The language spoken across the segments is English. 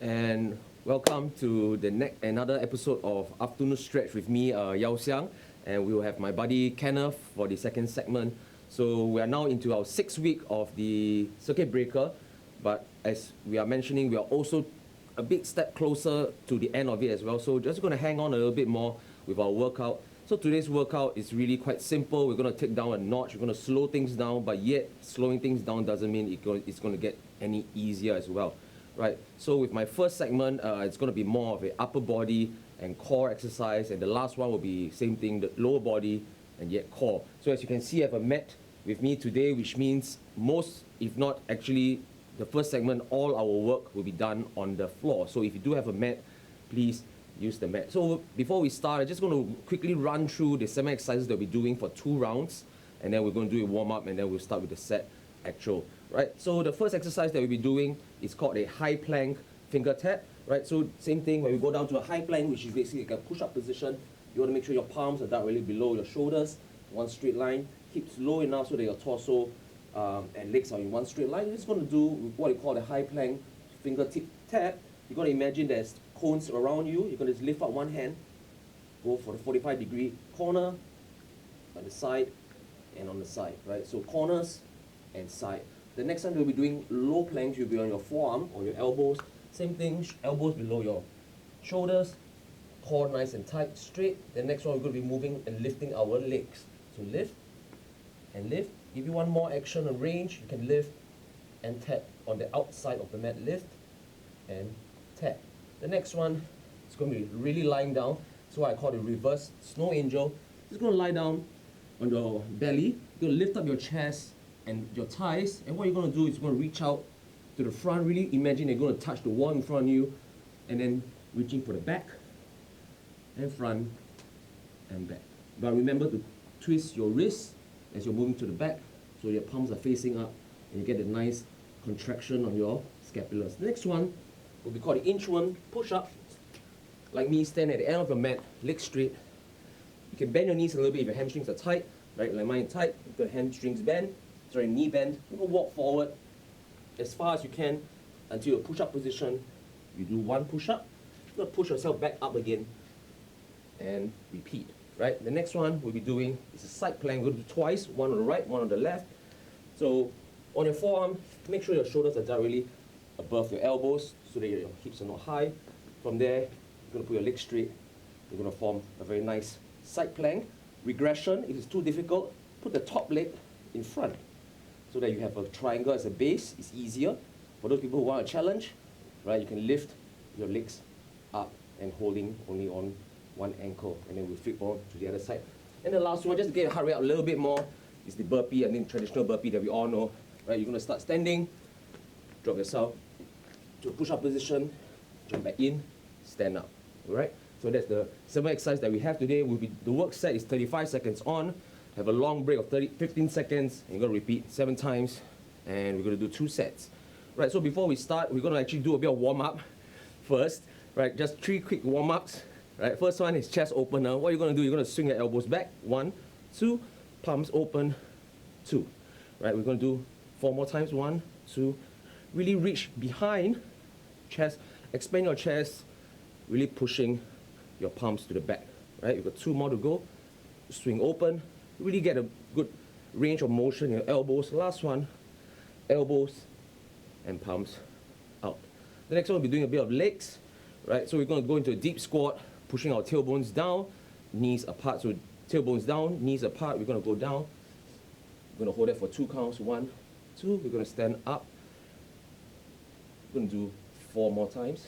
And welcome to another episode of Afternoon Stretch with me, Yao Xiang, and we will have my buddy Kenneth for the second segment. So we are now into our 6th week of the circuit breaker, but as we are mentioning, we are also a big step closer to the end of it as well. So just going to hang on a little bit more with our workout. So today's workout is really quite simple. We're going to take down a notch. We're going to slow things down, but yet slowing things down doesn't mean it's going to get any easier as well. Right, so with my first segment, it's going to be more of an upper body and core exercise, and the last one will be same thing, the lower body and yet core. So as you can see, I have a mat with me today, which means most, if not actually the first segment, all our work will be done on the floor. So if you do have a mat, please use the mat. So before we start, I'm just going to quickly run through the semi exercises that we're doing for 2 rounds, and then we're going to do a warm up, and then we'll start with the set actual. Right, so the first exercise that we'll be doing is called a high plank finger tap. Right, so same thing, when we go down to a high plank, which is basically like a push-up position, you want to make sure your palms are directly below your shoulders, one straight line, hips low enough so that your torso and legs are in one straight line. You're just going to do what you call a high plank fingertip tap. You're going to imagine there's cones around you. You're going to just lift up one hand, go for the 45-degree corner, on the side, and on the side. Right, so corners and side. The next time we'll be doing low planks, you'll be on your forearm or your elbows. Same thing, elbows below your shoulders, core nice and tight, straight. The next one we're going to be moving and lifting our legs. So lift and lift. If you want more action and range, you can lift and tap on the outside of the mat. Lift and tap. The next one is going to be really lying down. That's why I call it reverse snow angel. Just going to lie down on your belly. You're going to lift up your chest and your thighs, and what you're going to do is you're going to reach out to the front. Really imagine you're going to touch the wall in front of you, and then reaching for the back and front and back. But remember to twist your wrists as you're moving to the back so your palms are facing up and you get a nice contraction on your scapulars. The next one will be called the inchworm push-up. Like me, stand at the end of your mat, legs straight. You can bend your knees a little bit if your hamstrings are tight, right? Like mine tight, if the hamstrings bend. Sorry, knee bend. You can walk forward as far as you can until your push-up position. You do 1 push-up. You're gonna push yourself back up again and repeat. Right? The next one we'll be doing is a side plank. We're going to do twice, one on the right, one on the left. So on your forearm, make sure your shoulders are directly above your elbows so that your hips are not high. From there, you're going to put your legs straight. You're going to form a very nice side plank. Regression, if it's too difficult, put the top leg in front, so that you have a triangle as a base. It's easier. For those people who want a challenge, right, you can lift your legs up and holding only on one ankle, and then we'll flip on to the other side. And the last one, just to get your heart rate up a little bit more, is the burpee, and then traditional burpee that we all know. Right, you're going to start standing, drop yourself to a push-up position, jump back in, stand up. All right, so that's the simple exercise that we have today. The work set is 35 seconds on. Have a long break of 15 seconds, and you're going to repeat 7 times, and we're going to do 2 sets. Right, so before we start, we're going to actually do a bit of warm-up first. Right, just 3 quick warm-ups. Right, first one is chest opener. What you're going to do, you're going to swing your elbows back. 1, 2, palms open, 2. Right, we're going to do 4 more times. 1, 2. Really reach behind, chest, expand your chest, really pushing your palms to the back. Right, you've got 2 more to go. Swing open. Really get a good range of motion in your elbows. Last one, elbows and palms out. The next one we'll be doing a bit of legs, right? So we're going to go into a deep squat, pushing our tailbones down, knees apart. So tailbones down, knees apart. We're going to go down. We're going to hold that for 2 counts. 1, 2. We're going to stand up. We're going to do 4 more times.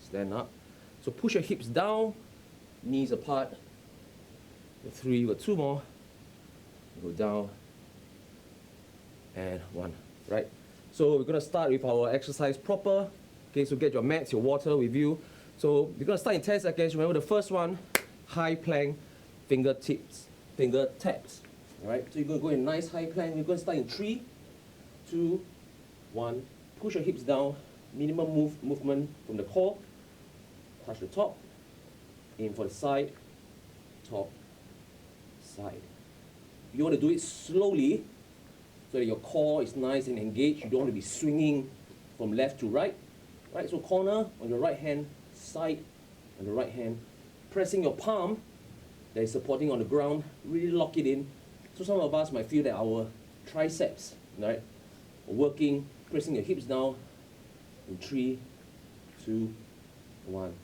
Stand up. So push your hips down, knees apart. 3, we've got 2 more. Go down, and 1, right? So we're going to start with our exercise proper. Okay, so get your mats, your water with you. So we're going to start in 10 seconds. Remember the first one, high plank, finger taps. All right, so you're going to go in nice high plank. We're going to start in 3, 2, 1. Push your hips down, minimum movement from the core. Touch the top, aim for the side, top, side. You want to do it slowly so that your core is nice and engaged. You don't want to be swinging from left to right. Right, so corner on your right hand, side on the right hand, pressing your palm that is supporting on the ground, really lock it in. So some of us might feel that our triceps, right, are working, pressing your hips down in 3, 2, 1,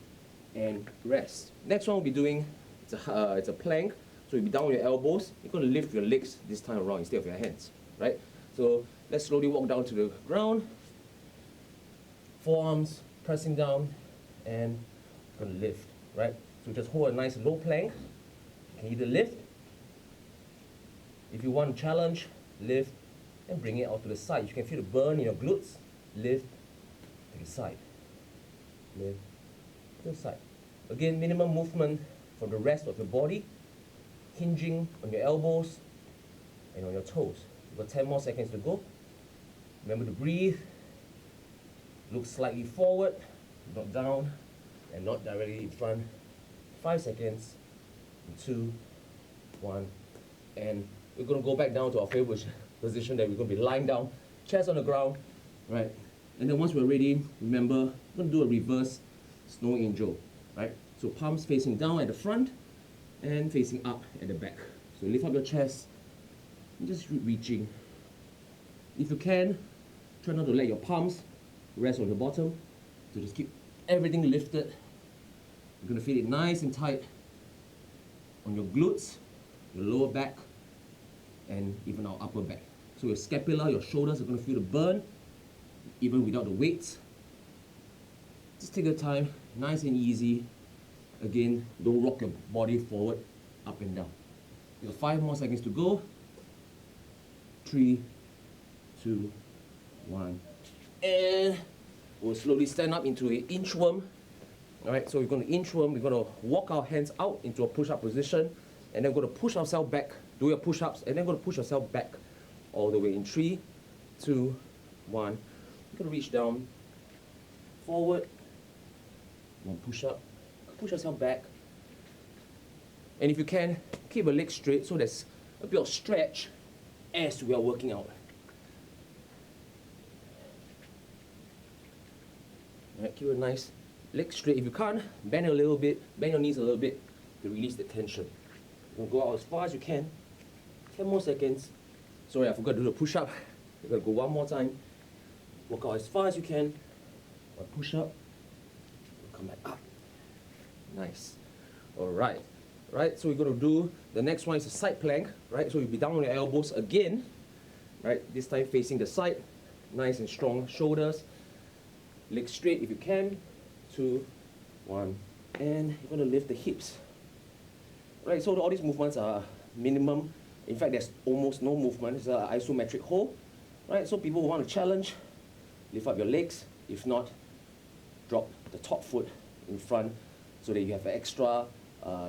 and rest. Next one we'll be doing, it's a plank. So you'll be down on your elbows. You're going to lift your legs this time around instead of your hands, right? So let's slowly walk down to the ground. Forearms pressing down and going to lift, right? So just hold a nice low plank. You can either lift. If you want to challenge, lift and bring it out to the side. You can feel the burn in your glutes. Lift to the side. Lift to the side. Again, minimum movement from the rest of your body, hinging on your elbows and on your toes. You've got 10 more seconds to go. Remember to breathe. Look slightly forward, not down, and not directly in front. 5 seconds, 2, 1, and we're going to go back down to our favorite position that we're going to be lying down, chest on the ground, right? And then once we're ready, remember, we're going to do a reverse snow angel, right? So palms facing down at the front and facing up at the back. So lift up your chest and just reaching. If you can, try not to let your palms rest on the bottom. So just keep everything lifted. You're going to feel it nice and tight on your glutes, your lower back, and even our upper back. So your scapula, your shoulders are going to feel the burn, even without the weights. Just take your time, nice and easy. Again, don't rock your body forward, up and down. You have 5 more seconds to go. 3, 2, 1. And we'll slowly stand up into an inchworm. All right, so we're going to inchworm. We're going to walk our hands out into a push-up position, and then we're going to push ourselves back, do your push-ups, and then we're going to push yourself back all the way in 3, 2, 1. We're going to reach down, forward, one push-up, push yourself back. And if you can, keep your legs straight so there's a bit of stretch as we are working out. Right, keep a nice leg straight. If you can't, bend a little bit, bend your knees a little bit to release the tension. You're going to go out as far as you can. 10 more seconds. Sorry, I forgot to do the push-up. You're going to go one more time. Walk out as far as you can. One push-up. Come back up. Nice. All right. Right, so we're going to do, the next one is a side plank. Right, so you'll be down on your elbows again. Right, this time facing the side. Nice and strong shoulders. Legs straight if you can. 2, 1, and you're going to lift the hips. Right, so all these movements are minimum. In fact, there's almost no movement. It's an isometric hold. Right, so people who want to challenge, lift up your legs. If not, drop the top foot in front so that you have an extra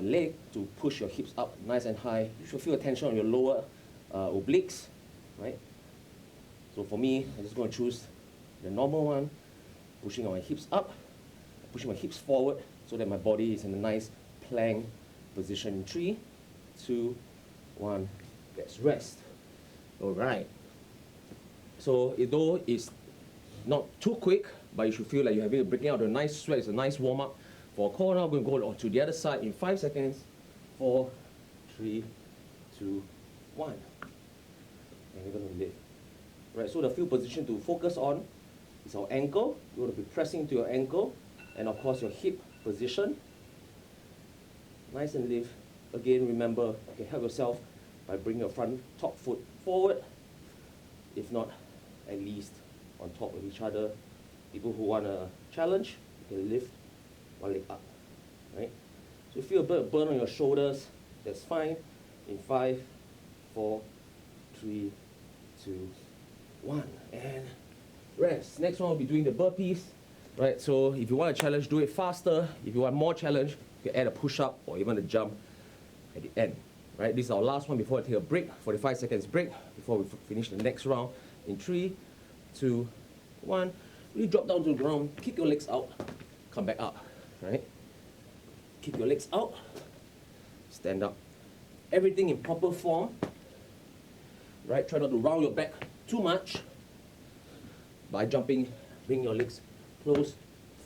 leg to push your hips up nice and high. You should feel a tension on your lower obliques. Right. So for me, I'm just going to choose the normal one. Pushing my hips up, pushing my hips forward so that my body is in a nice plank position. In 3, 2, 1, let's rest. All right. So though it's not too quick, but you should feel like you're having a breaking out a nice sweat. It's a nice warm up. For a corner, we're going to go to the other side in 5 seconds. 4, 3, 2, 1. And we're going to lift. Right, so the field position to focus on is our ankle. You want to be pressing to your ankle, and of course your hip position. Nice and lift. Again, remember, you can help yourself by bringing your front top foot forward. If not, at least on top of each other. People who want to challenge, you can lift one leg up. Right? So if you feel a bit of burn on your shoulders, that's fine. In 5, 4, 3, 2, 1, and rest. Next one will be doing the burpees. Right, so if you want a challenge, do it faster. If you want more challenge, you can add a push-up or even a jump at the end. Right, this is our last one before I take a break, 45 seconds break, before we finish the next round. In 3, 2, 1. Really drop down to the ground, kick your legs out, come back up. Right? Keep your legs out. Stand up. Everything in proper form. Right? Try not to round your back too much. By jumping, bring your legs close,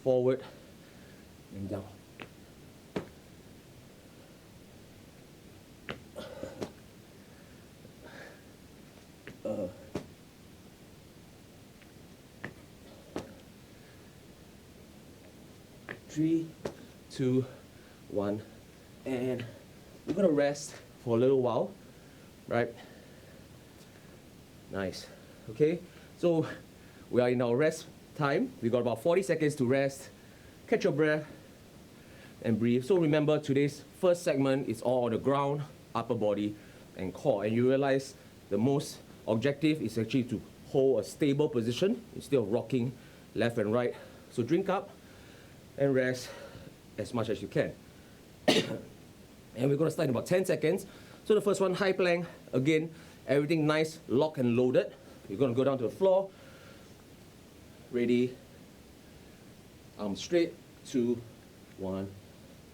forward, and down. Three, two, one, and we're gonna rest for a little while, right? Nice. Okay, so we are in our rest time. We got about 40 seconds to rest. Catch your breath and breathe. So remember, today's first segment is all on the ground, upper body, and core. And you realize the most objective is actually to hold a stable position instead of rocking left and right. So drink up and rest as much as you can. And we're going to start in about 10 seconds. So the first one, high plank. Again, everything nice, locked and loaded. You're going to go down to the floor. Ready. Arms straight. 2, 1.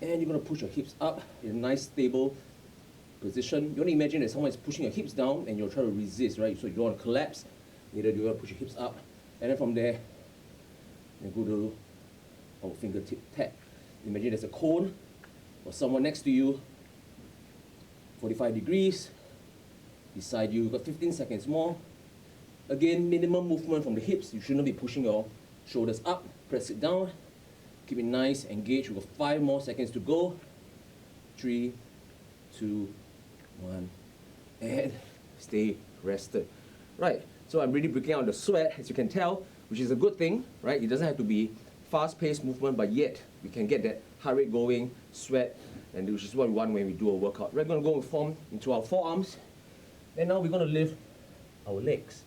And you're going to push your hips up in a nice, stable position. You want to imagine that someone is pushing your hips down and you're trying to resist, right? So you don't want to collapse. Neither do you want to push your hips up. And then from there, you go to our fingertip tap. Imagine there's a cone or someone next to you, 45 degrees, beside you. You've got 15 seconds more. Again, minimum movement from the hips. You shouldn't be pushing your shoulders up. Press it down. Keep it nice, engaged. We've got 5 more seconds to go. 3, 2, 1, and stay rested. Right, so I'm really breaking out the sweat, as you can tell, which is a good thing, right? It doesn't have to be fast-paced movement, but yet we can get that heart rate going, sweat, and which is what we want when we do a workout. We're going to go and form into our forearms, and now we're going to lift our legs.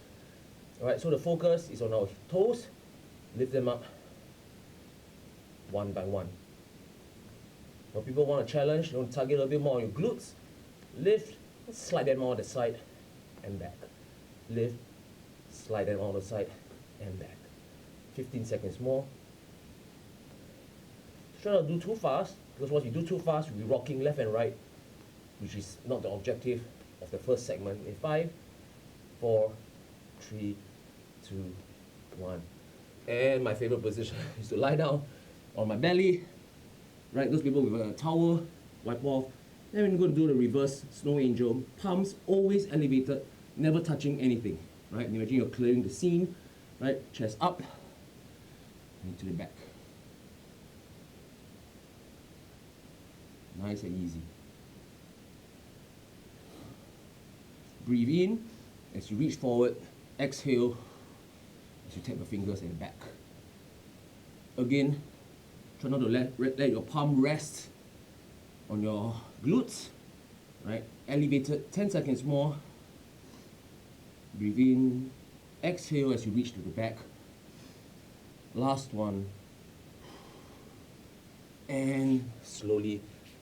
All right, so the focus is on our toes. Lift them up one by one. When people want a challenge, you want to target a little bit more on your glutes. Lift, slide them on the side and back. Lift, slide them on the side and back. 15 seconds more. Try not to do too fast, because once you do too fast, you'll be rocking left and right, which is not the objective of the first segment. In 5, 4, 3, 2, 1. And my favorite position is to lie down on my belly. Right, those people with a towel, wipe off. Then we're going to do the reverse snow angel. Palms always elevated, never touching anything. Right, imagine you're clearing the scene. Right, chest up and to the back. Nice and easy. Breathe in as you reach forward. Exhale as you tap your fingers at the back. Again, try not to let your palm rest on your glutes. Right? Elevated, 10 seconds more. Breathe in. Exhale as you reach to the back. Last one. And slowly,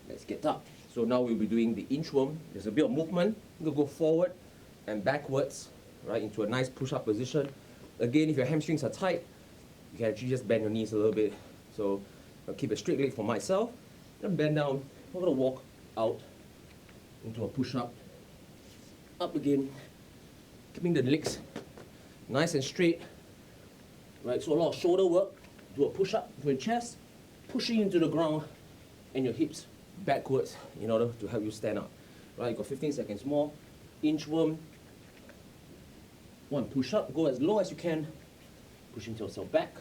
let's get up. So now we'll be doing the inchworm. There's a bit of movement. We'll go forward and backwards, right, into a nice push-up position. Again, if your hamstrings are tight, you can actually just bend your knees a little bit. So I'll keep a straight leg for myself. Then bend down. We're going to walk out into a push-up. Up again. Keeping the legs nice and straight. Right, so a lot of shoulder work. Do a push-up to your chest, pushing into the ground and your hips backwards in order to help you stand up. Right, you got 15 seconds more. Inchworm. 1 push-up. Go as low as you can. Pushing yourself back.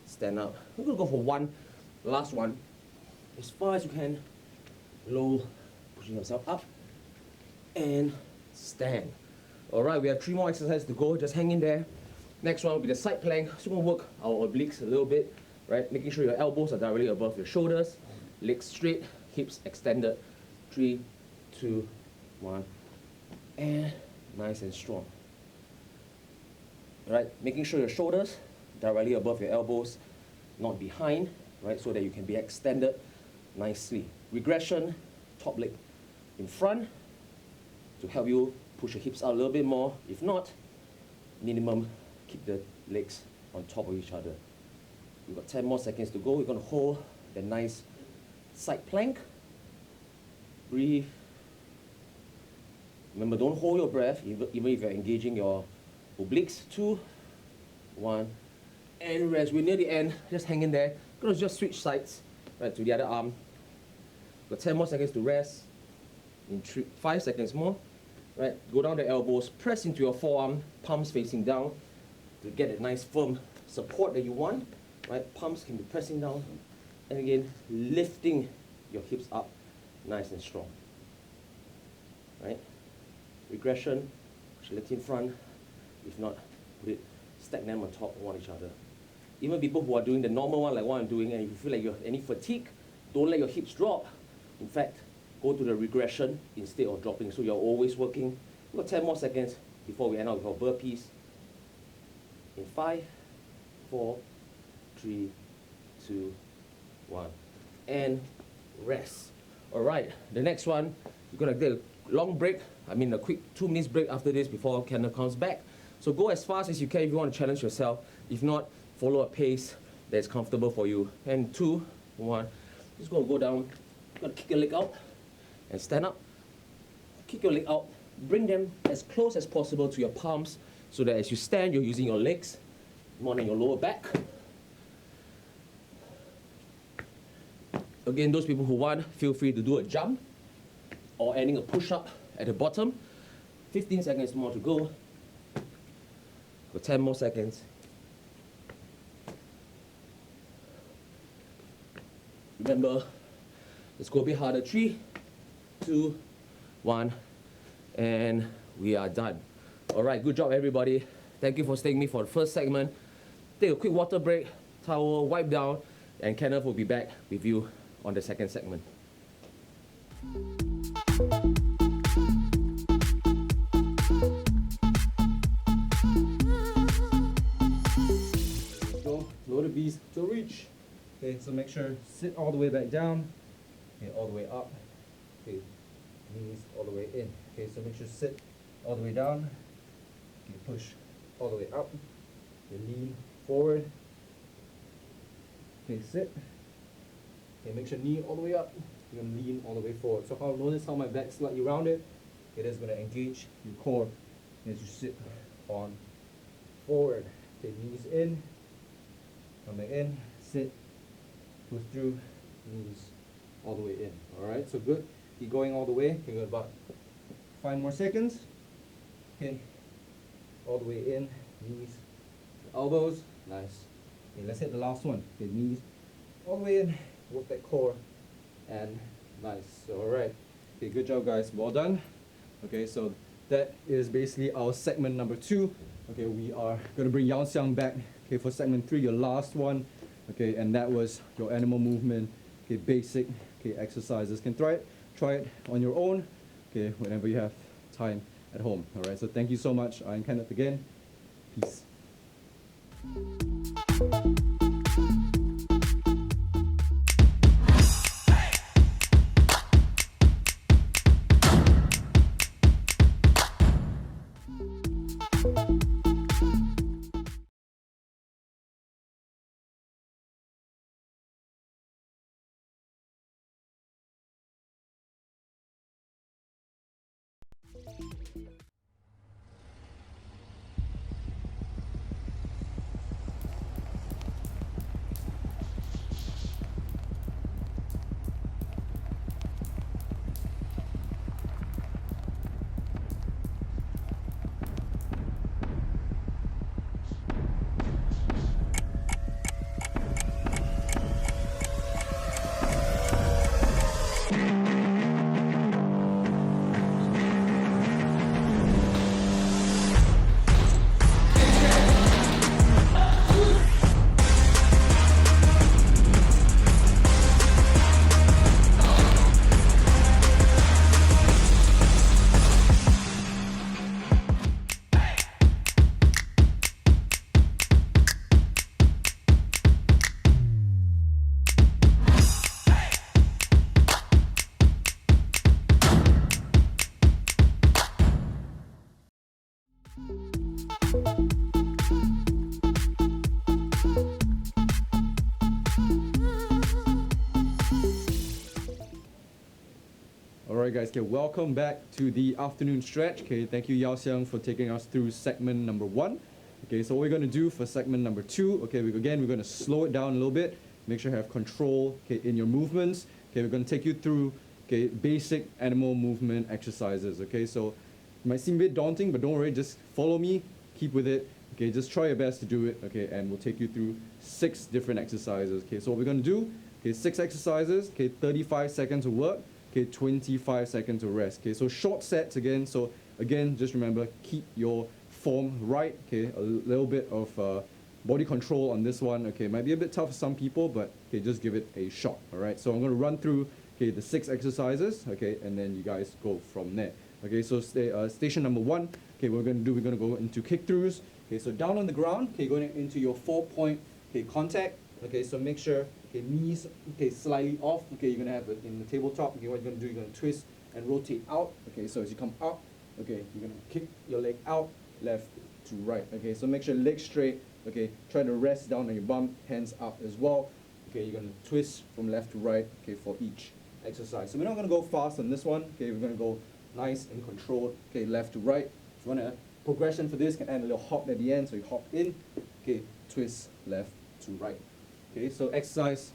Stand up. We're going to go for one. Last one. As far as you can. Low. Pushing yourself up. And stand. Alright, we have 3 more exercises to go. Just hang in there. Next one will be the side plank. So we're going to work our obliques a little bit. Right, making sure your elbows are directly above your shoulders. Legs straight. Hips extended. 3, 2, 1. And nice and strong. Right, making sure your shoulders directly above your elbows, not behind, right, so that you can be extended nicely. Regression, top leg in front to help you push your hips out a little bit more. If not, minimum, keep the legs on top of each other. We've got 10 more seconds to go. We're going to hold the nice side plank. Breathe. Remember, don't hold your breath, even if you're engaging your obliques. 2, 1, and rest. We're near the end. Just hang in there. Gonna just switch sides, right, to the other arm. Got 10 more seconds to rest. In 5 seconds more, right? Go down the elbows, press into your forearm, palms facing down to get a nice firm support that you want, right? Palms can be pressing down, and again, lifting your hips up, nice and strong, right? Regression, push your legs in front. If not, put it, stack them on top of one each other. Even people who are doing the normal one like what I'm doing, and if you feel like you have any fatigue, don't let your hips drop. In fact, go to the regression instead of dropping, so you're always working. We've got 10 more seconds before we end up with our burpees. In 5, 4, 3, 2, 1, and rest. All right, the next one, you're gonna get a long break. I mean, a quick 2 minutes break after this before Kenneth comes back. So go as fast as you can if you want to challenge yourself. If not, follow a pace that's comfortable for you. And 2, 1, just gonna go down. Gonna kick your leg out and stand up. Kick your leg out. Bring them as close as possible to your palms so that as you stand, you're using your legs more than your lower back. Again, those people who want, feel free to do a jump or adding a push-up at the bottom. 15 seconds more to go. Got 10 more seconds. Remember, let's go a bit harder. 3, 2, 1, and we are done. All right, good job, everybody. Thank you for staying with me for the first segment. Take a quick water break, towel, wipe down, and Kenneth will be back with you on the second segment. Go, lower the B's to reach. Okay, so make sure sit all the way back down. Okay, all the way up. Okay, knees all the way in. Okay, so make sure sit all the way down. Okay, push all the way up. Okay, lean forward. Okay, sit. Okay, make sure knee all the way up. You're gonna lean all the way forward. So notice how my back slightly rounded. Okay, that's gonna engage your core as you sit on forward. Okay, knees in. Come back in. Sit. Push through. Knees all the way in. Alright, so good. Keep going all the way. Okay, good. About 5 more seconds. Okay. All the way in. Knees. Elbows. Nice. Okay, let's hit the last one. Okay, knees all the way in. Work that core. And nice. Alright. Okay, good job, guys. Well done. Okay, so that is basically our segment number 2. Okay, we are going to bring Yao Xiang back. Okay, for segment 3, your last one. Okay, and that was your animal movement. Okay, basic exercises. Can try it on your own. Okay, whenever you have time at home. All right. So thank you so much. I'm Kenneth again. Peace. Alright guys, okay, welcome back to the afternoon stretch. Okay, thank you Yao Xiang for taking us through segment number 1. Okay, so what we're going to do for segment number 2, okay, we're going to slow it down a little bit, make sure you have control, okay, in your movements. Okay, we're going to take you through, okay, basic animal movement exercises. Okay, so it might seem a bit daunting, but don't worry, just follow me, keep with it. Okay, just try your best to do it. Okay, and we'll take you through 6 different exercises. Okay, so what we're going to do, okay, 6 exercises, okay, 35 seconds of work, okay, 25 seconds of rest. Okay, so short sets again. So again, just remember, keep your form right. Okay, a little bit of body control on this one. Okay, might be a bit tough for some people, but okay, just give it a shot. All right, so I'm going to run through, okay, the 6 exercises. Okay, and then you guys go from there. Okay, so station number 1. Okay, we're going to go into kick throughs. Okay, so down on the ground. Okay, going into your 4-point, okay, contact. Okay, so make sure, okay, knees, okay, slightly off. Okay, you're gonna have it in the tabletop. Okay, what you're gonna do, you're gonna twist and rotate out. Okay, so as you come up, okay, you're gonna kick your leg out, left to right. Okay, so make sure legs straight. Okay, try to rest down on your bum, hands up as well. Okay, you're gonna twist from left to right. Okay, for each exercise. So we're not gonna go fast on this one. Okay, we're gonna go nice and controlled. Okay, left to right. If you want a progression for this, you can add a little hop at the end. So you hop in. Okay, twist left to right. Okay, so exercise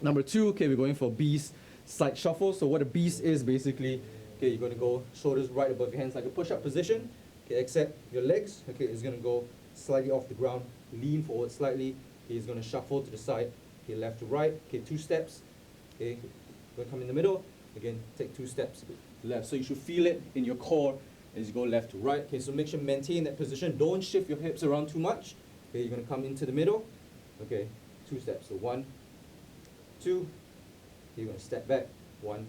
number 2, okay, we're going for beast side shuffle. So what a beast is basically, okay, you're going to go shoulders right above your hands like a push-up position. Okay, except your legs, okay, is going to go slightly off the ground, lean forward slightly. Okay, he's going to shuffle to the side, okay, left to right. Okay, 2 steps. Okay, going to come in the middle. Again, take 2 steps left. So you should feel it in your core as you go left to right. Okay, so make sure you maintain that position. Don't shift your hips around too much. Okay, you're going to come into the middle. Okay, 2 steps. So 1, 2. You're going to step back. 1,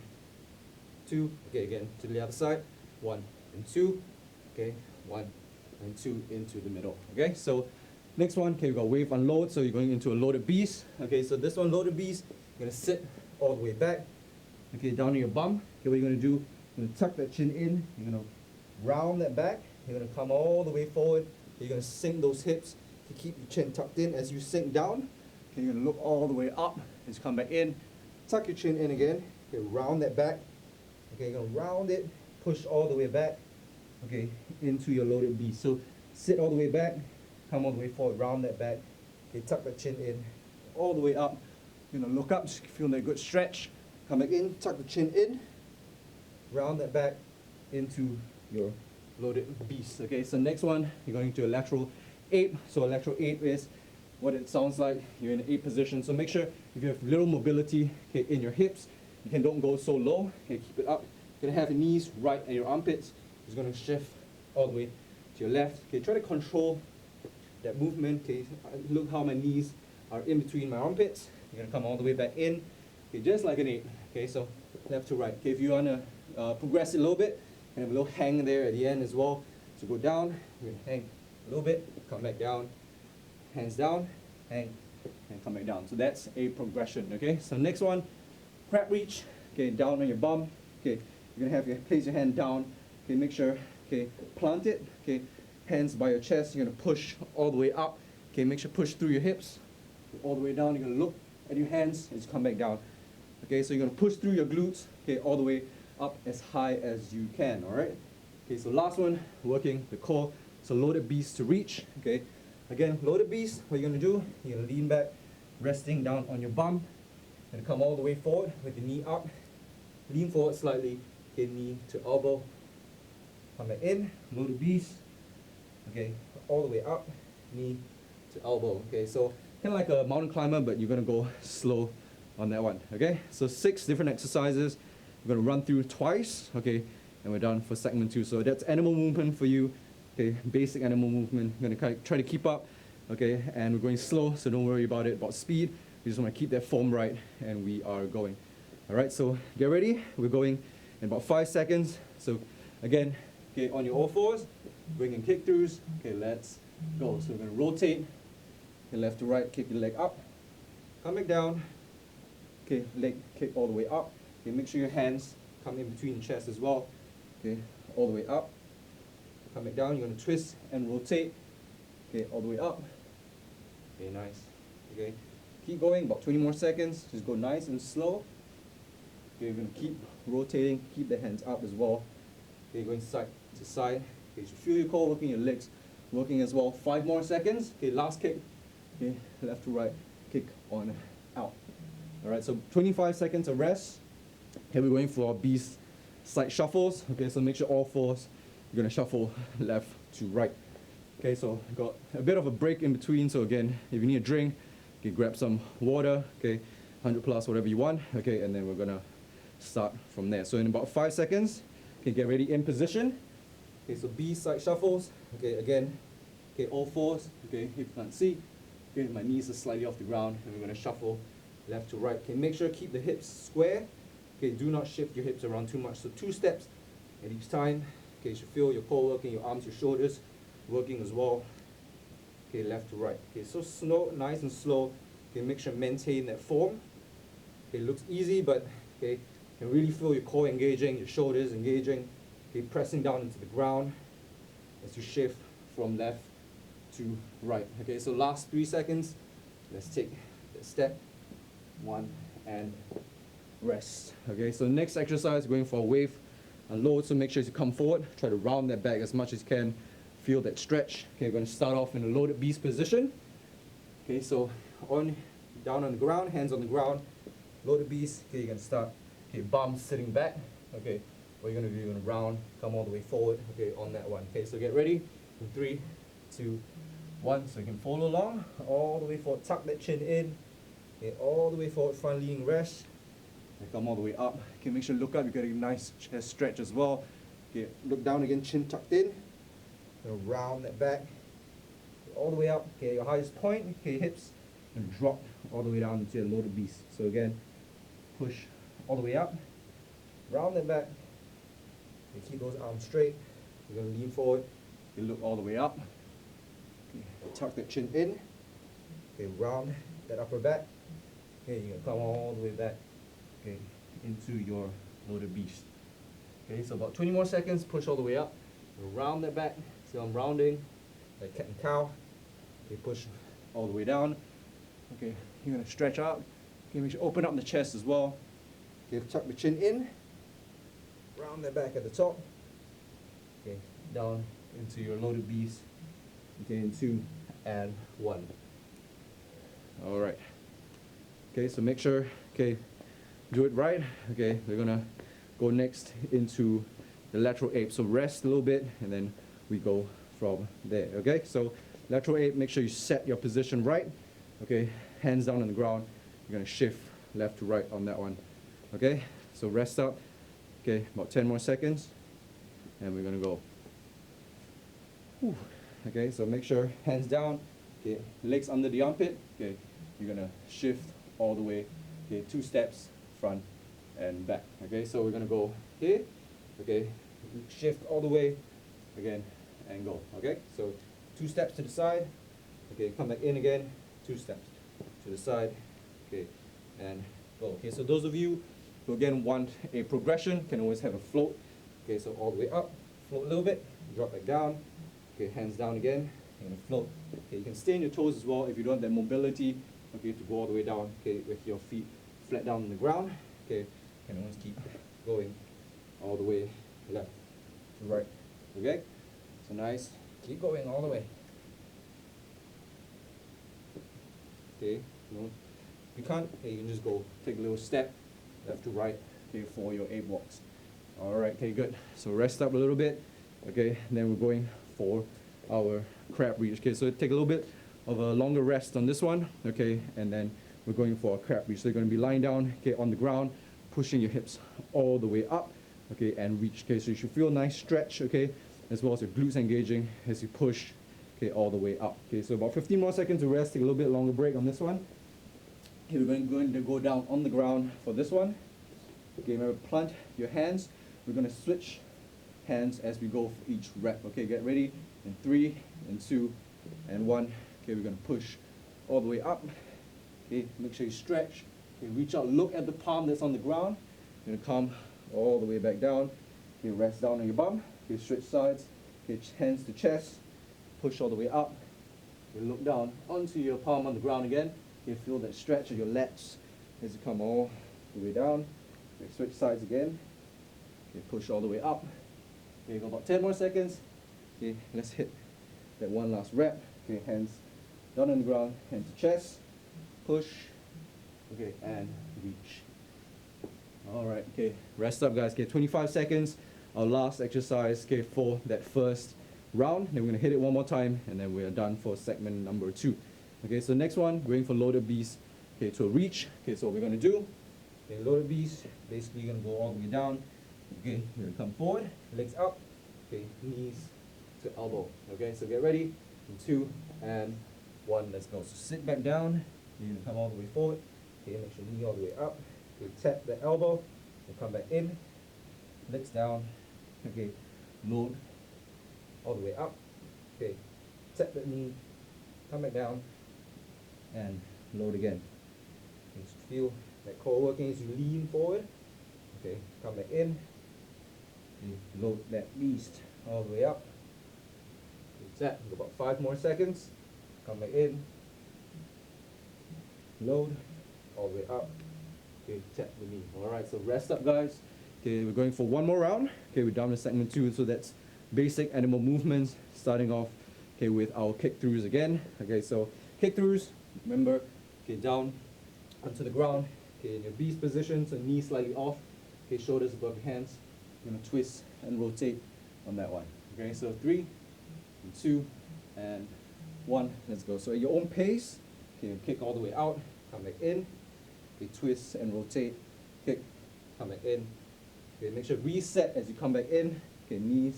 2. Okay, again to the other side. 1 and 2. Okay, 1 and 2 into the middle. Okay, so next one. Okay, we got wave unload. So you're going into a loaded beast. Okay, so this one loaded beast. You're going to sit all the way back. Okay, down on your bum. Okay, what you're going to do? You're going to tuck that chin in. You're going to round that back. You're going to come all the way forward. You're going to sink those hips to keep your chin tucked in. As you sink down, okay, you're going to look all the way up as you come back in. Tuck your chin in again. Okay, round that back. Okay, you're going to round it, push all the way back, okay, into your loaded beast. So sit all the way back, come all the way forward, round that back. Okay, tuck the chin in, all the way up. You're going to look up, just feel that good stretch. Come back in, tuck the chin in, round that back into your loaded beast. Okay, so next one, you're going to a lateral ape. So a lateral ape is what it sounds like. You're in an ape position. So make sure if you have little mobility, okay, in your hips, you don't go so low. Okay, keep it up. You're gonna have your knees right at your armpits. It's gonna shift all the way to your left. Okay, try to control that movement. Okay, look how my knees are in between my armpits. You're gonna come all the way back in. Okay, just like an ape. Okay, so left to right. Okay, if you wanna progress it a little bit, and have a little hang there at the end as well. So go down, you're gonna hang a little bit, come back down, hands down, hang, and come back down. So that's a progression. Okay, so next one, crab reach. Okay, down on your bum. Okay, you're gonna have your place your hand down. Okay, make sure, okay, plant it. Okay, hands by your chest. You're gonna push all the way up. Okay, make sure push through your hips, all the way down. You're gonna look at your hands as you come back down. Okay, so you're gonna push through your glutes. Okay, all the way up as high as you can. All right. Okay, so last one, working the core. So loaded beast to reach. Okay, again, loaded beast. What you're gonna do? You're gonna lean back, resting down on your bum. And come all the way forward with the knee up. Lean forward slightly, okay, knee to elbow. Come back in, loaded beast. Okay, all the way up, knee to elbow. Okay, so kind of like a mountain climber, but you're gonna go slow on that one. Okay, so 6 different exercises. We're gonna run through twice. Okay, and we're done for segment 2. So that's animal movement for you. Okay, basic animal movement. We're gonna try to keep up. Okay, and we're going slow, so don't worry about it, about speed. We just want to keep that form right, and we are going. All right, so get ready. We're going in about 5 seconds. So again, okay, on your all fours, bring in kick throughs. Okay, let's go. So we're going to rotate, okay, left to right, kick your leg up, come back down. Okay, leg kick all the way up. Okay, make sure your hands come in between the chest as well. Okay, all the way up. Come back down. You're going to twist and rotate. Okay, all the way up. Okay, nice. Okay. Keep going, about 20 more seconds. Just go nice and slow. Okay, you're going to keep rotating, keep the hands up as well. Okay, going side to side. Okay, you should feel your core working, your legs working as well. 5 more seconds. Okay, last kick. Okay, left to right, kick on, out. All right, so 25 seconds of rest. Okay, we're going for our beast side shuffles. Okay, so make sure all fours, you're gonna shuffle left to right. Okay, so got a bit of a break in between. So again, if you need a drink, okay, grab some water. Okay, 100 plus, whatever you want. Okay, and then we're gonna start from there. So in about 5 seconds, okay, get ready in position. Okay, so B side shuffles. Okay, again, okay, all fours. Okay, hip plant C. Okay, my knees are slightly off the ground, and we're gonna shuffle left to right. Okay, make sure keep the hips square. Okay, do not shift your hips around too much. So 2 steps at each time. Okay, you should feel your core working, your arms, your shoulders working as well. Okay, left to right. Okay, so slow, nice and slow. Okay, make sure maintain that form. Okay, looks easy, but okay, you can really feel your core engaging, your shoulders engaging. Okay, pressing down into the ground as you shift from left to right. Okay, so last 3 seconds. Let's take the step. 1 and rest. Okay, so next exercise, going for a wave and load. So make sure you come forward. Try to round that back as much as you can. Feel that stretch. Okay, we're going to start off in a loaded beast position. Okay, so down on the ground, hands on the ground, loaded beast. Okay, you're going to start. Okay, bum sitting back. Okay, what you're going to do, you're going to round, come all the way forward. Okay, on that one. Okay, so get ready. In 3, 2, 1. So you can follow along all the way forward. Tuck that chin in. Okay, all the way forward, front leaning rest. And come all the way up. Okay, make sure you look up. You got a nice chest stretch as well. Okay, look down again, chin tucked in. Gonna round that back. Okay, all the way up. Okay, your highest point. Okay, hips and drop all the way down into a loaded beast. So again, push all the way up. Round that back. Okay, keep those arms straight. You're gonna lean forward. You look all the way up. Okay, tuck that chin in. Okay, round that upper back. Okay, you're gonna come all the way back. Okay, into your loaded beast. Okay, so about 20 more seconds, push all the way up. Round that back. See how I'm rounding? Like cat and cow. Okay, push all the way down. Okay, you're gonna stretch out. Okay, make sure open up the chest as well. Okay, tuck the chin in. Round that back at the top. Okay, down into your loaded beast. Okay, in 2 and 1. All right. Okay, so make sure, okay, do it right. Okay, we're gonna go next into the lateral ape. So rest a little bit, and then we go from there. Okay, so lateral ape, make sure you set your position right. Okay, hands down on the ground. You're gonna shift left to right on that one. Okay, so rest up. Okay, about 10 more seconds, and we're gonna go. Whew. Okay, so make sure hands down. Okay, legs under the armpit. Okay, you're gonna shift all the way. Okay, 2 steps, front and back. Okay, so we're gonna go here. Okay, shift all the way again and go. Okay, so 2 steps to the side. Okay, come back in again. 2 steps to the side. Okay, and go. Okay, so those of you who again want a progression can always have a float. Okay, so all the way up, float a little bit, drop back down. Okay, hands down again, and float. Okay, you can stay on your toes as well if you don't have that mobility. Okay, to go all the way down. Okay, with your feet flat down on the ground. Okay, you can always keep going all the way left to right. Okay, so nice. Keep going all the way. Okay, no, if you can't, okay, you can just go take a little step left to right. Okay, for your ape walks. All right, okay, good. So rest up a little bit. Okay, and then we're going for our crab reach. Okay, so take a little bit of a longer rest on this one. Okay, and then we're going for a crab reach. So you're going to be lying down, okay, on the ground, pushing your hips all the way up, okay, and reach. Okay, so you should feel a nice stretch, okay, as well as your glutes engaging as you push, okay, all the way up. Okay, so about 15 more seconds to rest. Take a little bit longer break on this one. Okay, we're going to go down on the ground for this one. Okay, remember, plant your hands. We're going to switch hands as we go for each rep. Okay, get ready. In 3, and 2, and 1. Okay, we're going to push all the way up. Okay, make sure you stretch. Okay, reach out, look at the palm that's on the ground. You're going to come all the way back down. Okay, rest down on your bum. Okay, switch sides. Okay, hands to chest. Push all the way up. Okay, look down onto your palm on the ground again. Okay, feel that stretch of your lats as you come all the way down. Okay, switch sides again. Okay, push all the way up. Okay, go about 10 more seconds. Okay, let's hit that one last rep. Okay, hands down on the ground, hands to chest, push, okay, and reach. All right, okay, rest up guys. Okay, 25 seconds, our last exercise, okay, for that first round. Then we're gonna hit it one more time, and then we are done for segment number 2. Okay, so next one, going for loaded beast, okay, to a reach. Okay, so what we're gonna do, okay, loaded beast, basically you're gonna go all the way down. Okay, you're gonna come forward, legs up, okay, knees to elbow. Okay, so get ready, in 2 and 1, let's go. So sit back down, you're gonna come all the way forward. Okay, make sure knee all the way up. Okay, tap the elbow, and come back in, legs down. Okay, load all the way up. Okay, tap the knee, come back down, and load again. Okay, so feel that core working as you lean forward. Okay, come back in. Okay, load that beast all the way up. Okay, tap, go about 5 more seconds. Come back in. Load all the way up. Okay, tap the knee. Alright, so rest up guys. Okay, we're going for one more round. Okay, we're down to segment 2, so that's basic animal movements, starting off okay with our kick throughs again. Okay, so kick throughs, remember, okay, down onto the ground. Okay, in your beast position, so knees slightly off. Okay, shoulders above your hands. You're gonna twist and rotate on that one. Okay, so 3, and 2, and 1. Let's go. So at your own pace, okay, kick all the way out, come back in. Okay, twist and rotate, kick, come back in. Okay, make sure reset as you come back in. Okay, knees,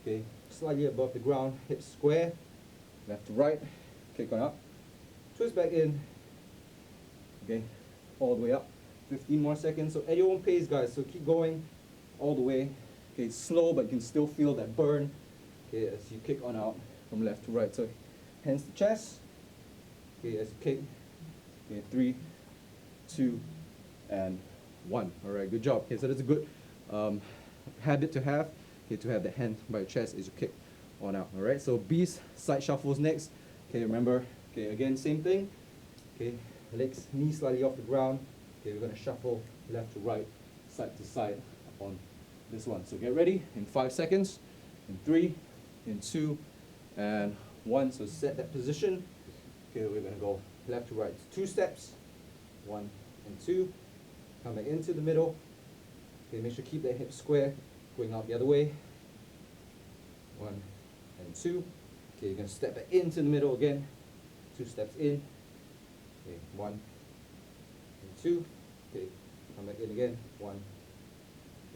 okay, slightly above the ground, hips square, left to right, kick on up, twist back in. Okay, all the way up. 15 more seconds. So at your own pace, guys. So keep going all the way. Okay, it's slow, but you can still feel that burn. Okay, as you kick on out from left to right. So hands to chest. Okay, as you kick. Okay, 3, 2, and 1. All right, good job. Okay, so that's a good habit to have. Okay, to have the hand by your chest as you kick on out. All right, so beast side shuffles next. Okay, remember. Okay, again, same thing. Okay, legs, knees slightly off the ground. Okay, we're gonna shuffle left to right, side to side on this one. So get ready in 5 seconds. In 3, in 2, and 1. So set that position. Okay, we're gonna go left to right. 2 steps. 1 and 2. Come back into the middle. Okay, make sure keep that hip square. Going out the other way. 1 and 2. Okay, you're gonna step back into the middle again. 2 steps in. Okay, 1 and 2. Okay, come back in again. 1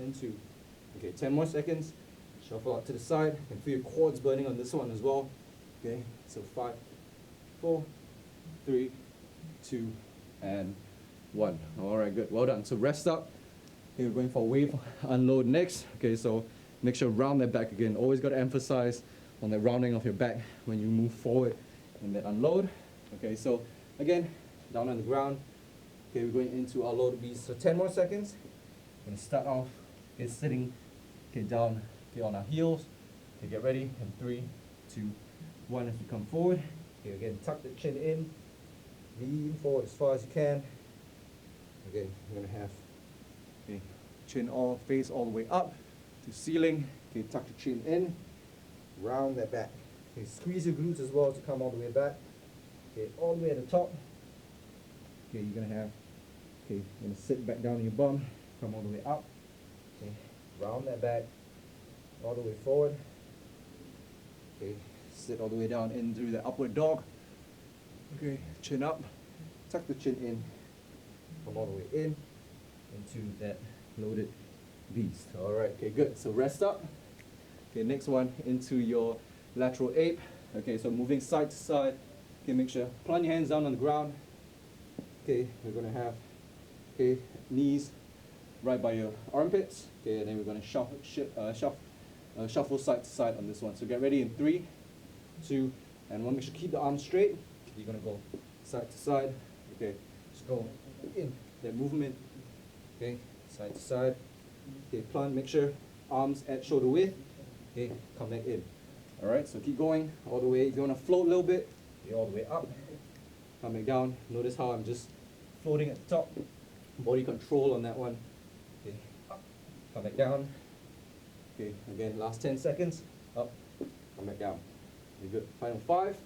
and 2. Okay, 10 more seconds. Shuffle out to the side. You can feel your quads burning on this one as well. Okay, so 5, 4, 3, 2, and 1. All right, good. Well done. So rest up. Okay, we're going for wave unload next. Okay, so make sure round that back again. Always got to emphasize on the rounding of your back when you move forward in that unload. Okay, so again, down on the ground. Okay, we're going into our load beast. So 10 more seconds. We're going to start off sitting down on our heels. Okay, get ready. In 3, 2, 1 as we come forward. Okay, again, tuck the chin in. Lean forward as far as you can. Again, we're going to have chin face all the way up to ceiling. Okay, tuck the chin in. Round that back. Okay, squeeze your glutes as well to come all the way back. Okay, all the way at the top. Okay, you're gonna sit back down on your bum, come all the way up. Okay, round that back, all the way forward. Okay, sit all the way down in through the upward dog. Okay, chin up, tuck the chin in, come all the way in, into that loaded beast. All right, okay, good. So rest up. Okay, next one into your lateral ape. Okay, so moving side to side. Okay, make sure plant your hands down on the ground. Okay, we're gonna have knees right by your armpits. Okay, and then we're gonna shuffle side to side on this one. So get ready in 3, 2, and 1. Make sure keep the arms straight. You're gonna go side to side. Okay, just go in that movement. Okay, side to side. Okay, plant. Make sure arms at shoulder width. Okay, come back in. All right, so keep going all the way. If you wanna float a little bit, okay, all the way up. Come back down. Notice how I'm just floating at the top. Body control on that one. Okay, up. Come back down. Okay, again, last 10 seconds. Up, come back down. Okay, good. Final 5.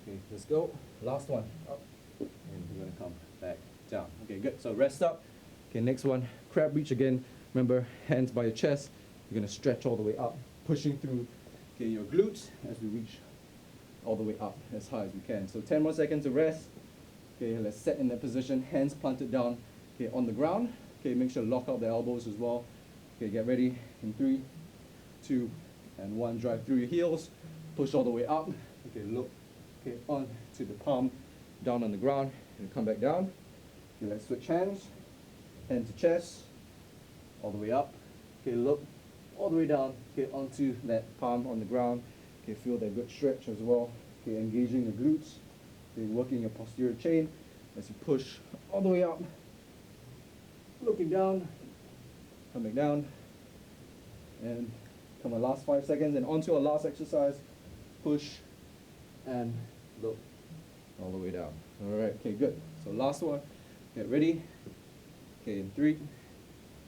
Okay, let's go. Last one. Up. And we're gonna come back down. Okay, good. So rest up. Okay, next one, crab reach again. Remember, hands by your chest. You're gonna stretch all the way up, pushing through, okay, your glutes as we reach all the way up as high as we can. So 10 more seconds to rest. Okay, let's set in that position, hands planted down, okay, on the ground. Okay, make sure to lock out the elbows as well. Okay, get ready in 3, 2, and 1. Drive through your heels, push all the way up. Okay, look, okay, on to the palm, down on the ground, and come back down. Okay, let's switch hands, hand to chest, all the way up. Okay, look, all the way down, okay, onto that palm on the ground. Okay, feel that good stretch as well. Okay, engaging the glutes. Okay, working your posterior chain as you push all the way up. Looking down, come back down, and come on, last 5 seconds, and onto our last exercise. Push and look all the way down. All right, okay, good. So last one, get ready. Okay, in 3,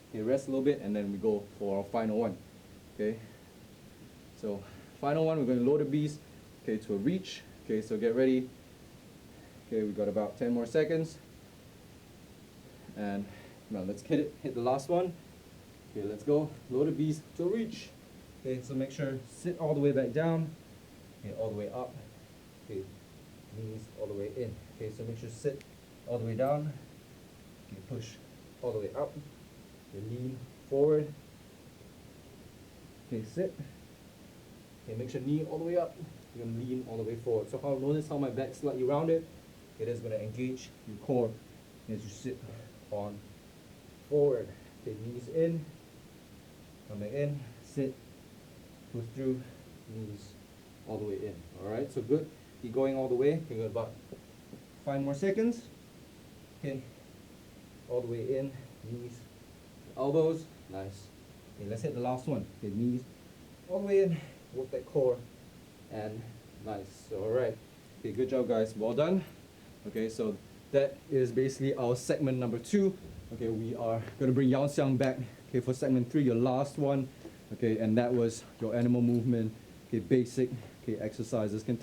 okay, rest a little bit, and then we go for our final one. Okay, so final one, we're going to lower the beast, okay, to a reach. Okay, so get ready. Okay, we got about 10 more seconds, and now let's hit the last one. Okay, let's go. Lower the beast to a reach. Okay, so make sure sit all the way back down. Okay, all the way up. Okay, knees all the way in. Okay, so make sure sit all the way down. Okay, push all the way up. Okay, lean forward. Okay, sit. Okay, make sure knee all the way up. You're gonna lean all the way forward. So notice how my back slightly rounded. It is gonna engage your core as you sit on forward. Okay, knees in, come back in, sit, push through, knees all the way in. All right, so good. Keep going all the way. Okay, got about 5 more seconds. Okay, all the way in, knees, elbows, nice. Okay, let's hit the last one. Okay, knees all the way in, work that core, and nice. So, all right. Okay, good job, guys. Well done. Okay, so that is basically our segment number 2. Okay, we are going to bring Yao Xiang back, okay, for segment 3, your last one. Okay, and that was your animal movement, okay, basic, okay, exercises. You can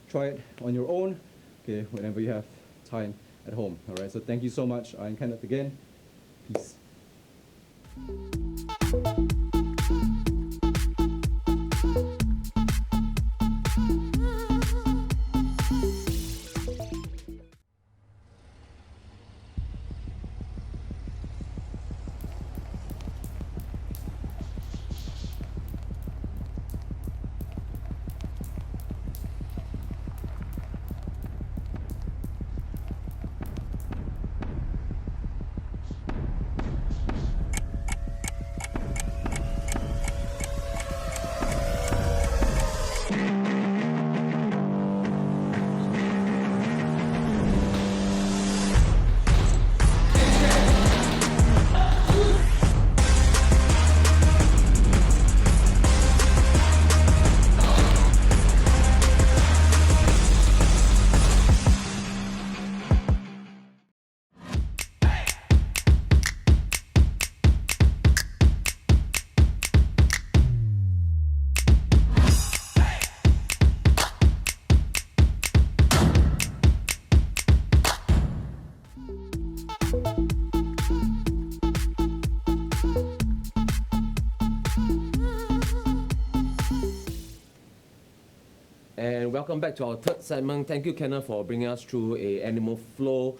try it on your own, okay, whenever you have time at home. All right, so thank you so much. I'm Kenneth again. Peace. And welcome back to our third segment. Thank you, Kenneth, for bringing us through a animal flow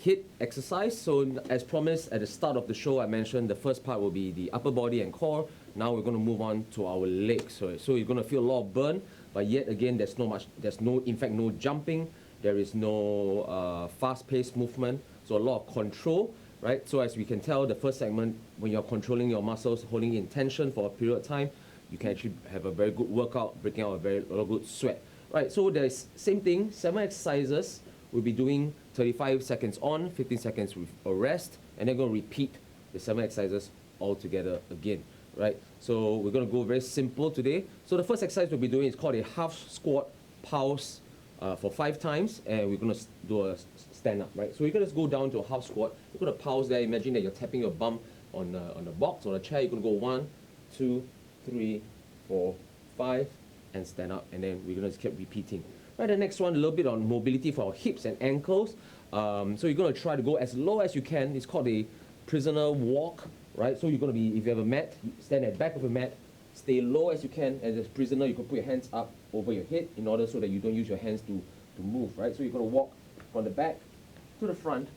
HIIT exercise. So as promised at the start of the show, I mentioned the first part will be the upper body and core. Now we're going to move on to our legs. So you're going to feel a lot of burn, but yet again, there's no jumping. There is no fast-paced movement. So a lot of control, right? So as we can tell, the first segment, when you're controlling your muscles, holding in tension for a period of time, you can actually have a very good workout, breaking out a lot of good sweat. Right, so there's same thing, 7 exercises. We'll be doing 35 seconds on, 15 seconds with a rest, and then going to repeat the 7 exercises all together again. Right, so we're going to go very simple today. So the first exercise we'll be doing is called a half squat pulse for 5 times, and we're going to do a stand up. Right, so you're going to go down to a half squat. You're going to pulse there. Imagine that you're tapping your bum on the box or the chair, you're going to go 1, 2, 3, 4, 5, and stand up, and then we're going to keep repeating. Right, the next one, a little bit on mobility for our hips and ankles. So you're going to try to go as low as you can. It's called a prisoner walk, right? So you're going to be, if you have a mat, you stand at the back of the mat, stay low as you can. As a prisoner, you can put your hands up over your head in order so that you don't use your hands to move, right? So you're going to walk from the back to the front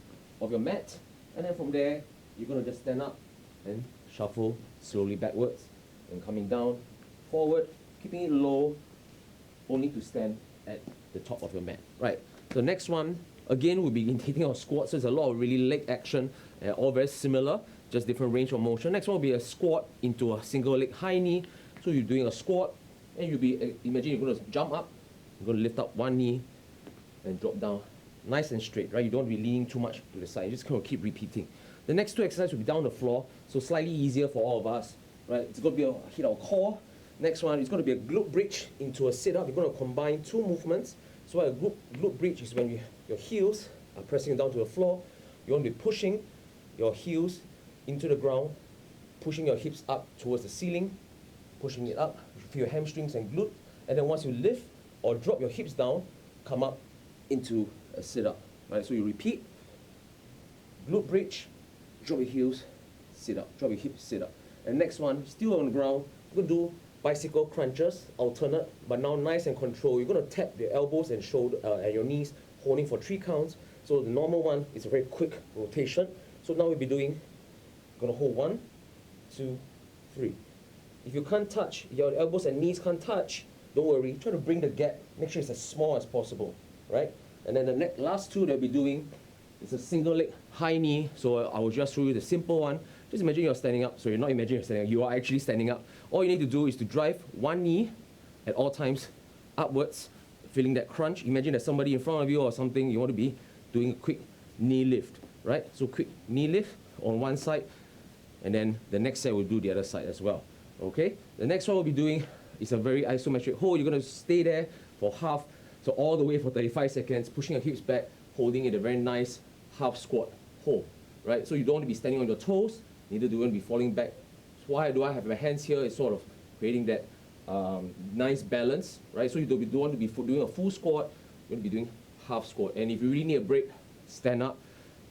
of your mat, and then from there, you're going to just stand up and shuffle slowly backwards and coming down, forward, keeping it low, only to stand at the top of your mat, right? So next one, again, we'll be taking our squats. So there's a lot of really leg action, all very similar, just different range of motion. Next one will be a squat into a single leg high knee. So you're doing a squat, and you'll be, imagine you're going to jump up, you're going to lift up one knee and drop down, nice and straight, right? You don't be leaning too much to the side. You just kind of keep repeating. The next two exercises will be down the floor, so slightly easier for all of us, right? It's going to be hit our core. Next one is going to be a glute bridge into a sit-up. You're going to combine two movements. So a glute bridge is when your heels are pressing down to the floor. You want to be pushing your heels into the ground, pushing your hips up towards the ceiling, pushing it up, you feel your hamstrings and glute, and then once you lift or drop your hips down, come up into a sit-up, right? So you repeat, glute bridge, drop your heels, sit up, drop your hips, sit up. And next one, still on the ground, you're going to do bicycle crunches, alternate, but now nice and controlled. You're going to tap the elbows and shoulder and your knees, holding for 3 counts. So the normal one is a very quick rotation. So now we'll be doing, going to hold 1, 2, 3. If you can't touch, your elbows and knees can't touch, don't worry. Try to bring the gap. Make sure it's as small as possible, right? And then the last two that we'll be doing is a single leg high knee. So I will just show you the simple one. Just imagine you're standing up. So you're not imagining you're standing up. You are actually standing up. All you need to do is to drive one knee at all times upwards, feeling that crunch. Imagine there's somebody in front of you or something. You want to be doing a quick knee lift, right? So quick knee lift on one side, and then the next set we'll do the other side as well. Okay? The next one we'll be doing is a very isometric hold. You're going to stay there for half, so all the way for 35 seconds, pushing your hips back, holding it a very nice half squat hold, right? So you don't want to be standing on your toes, neither do you want to be falling back. So why do I have my hands here? It's sort of creating that nice balance, right? So you don't want to be doing a full squat, you're going to be doing half squat. And if you really need a break, stand up,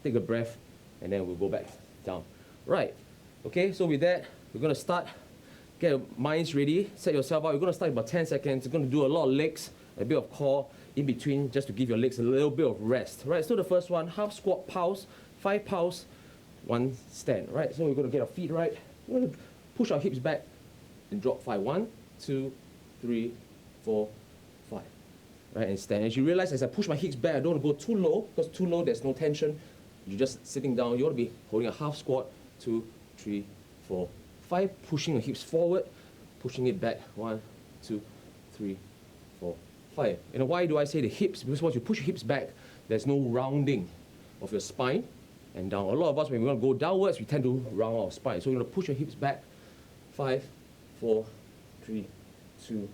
take a breath, and then we'll go back down. Right, okay, so with that, we're going to start. Get your minds ready, set yourself up. You're going to start in about 10 seconds. You're going to do a lot of legs, a bit of core in between, just to give your legs a little bit of rest. Right, so the first one, half squat pulse, 5 pulse, 1 stand. Right, so we're going to get our feet right. We're going to push our hips back and drop 5. 1, 2, 3, 4, 5. Right, and stand. As you realize, as I push my hips back, I don't want to go too low, because too low, there's no tension. You're just sitting down. You want to be holding a half squat, 2, 3, 4, 5, pushing your hips forward, pushing it back, 1, 2, 3, 4, 5. And why do I say the hips? Because once you push your hips back, there's no rounding of your spine and down. A lot of us, when we want to go downwards, we tend to round our spine. So you're going to push your hips back, 5, 4, 3, 2,